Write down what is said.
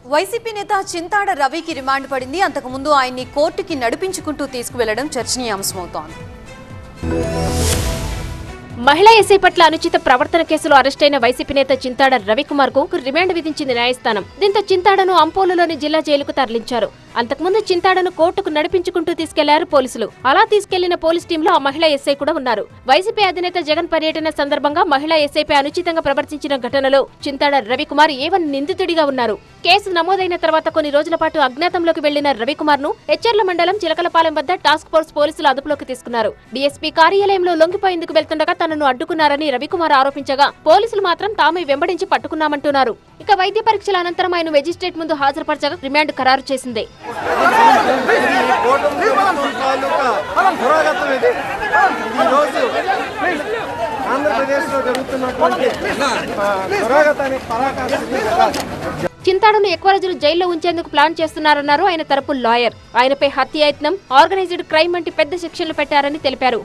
YCP నేత చింతాడ రవికి remand పడింది. అంతకుముందు ఆయన్ని కోర్టుకి నడిపించుకుంటూ తీసుకువెళ్లడం చర్చనీయాంశమవుతోంది. మహిళా ఎస్ఐ పట్ల అనుచిత ప్రవర్తన కేసులో అరెస్టైన వైసీపీ నేత చింతాడ రవికుమార్ కు రిమాండ్ విధించింది న్యాయస్థానం. దీంతో చింతాడను అంపోలులోని జిల్లా జైలుకు తరలించారు. అంతకుముందు చింతాడను కోర్టుకు నడిపించుకుంటూ తీసుకెళ్లారు పోలీసులు. అలా తీసుకెళ్లిన పోలీస్ టీంలో ఆ మహిళా ఎస్ఐ కూడా ఉన్నారు. వైసీపీ అధినేత జగన్ పర్యటన సందర్భంగా మహిళా ఎస్ఐపై అనుచితంగా ప్రవర్తించిన ఘటనలో చింతాడ రవికుమార్ ఏవన్ నిందితుడిగా ఉన్నారు. కేసు నమోదైన తర్వాత కొన్ని రోజుల పాటు అజ్ఞాతంలోకి వెళ్లిన రవికుమార్ ను ఎచ్చెర్ల మండలం చిలకలపాలెం వద్ద టాస్క్ ఫోర్స్ పోలీసులు అదుపులోకి తీసుకున్నారు. డీఎస్పీ కార్యాలయంలో లొంగిపోయేందుకు వెళ్తుండగా తనను అడ్డుకున్నారని రవికుమార్ ఆరోపించగా పోలీసులు మాత్రం తామే వెంబడించి పట్టుకున్నామంటున్నారు. ఇక వైద్య పరీక్షల అనంతరం ఆయన మెజిస్ట్రేట్ ముందు హాజరుపరచగా రిమాండ్ ఖరారు చేసింది. చింతాడను ఎక్కువ రోజులు జైల్లో ఉంచేందుకు ప్లాన్ చేస్తున్నారన్నారు ఆయన తరపు లాయర్. ఆయనపై హత్యాయత్నం, ఆర్గనైజ్డ్ క్రైమ్ వంటి పెద్ద శిక్షలు పెట్టారని తెలిపారు.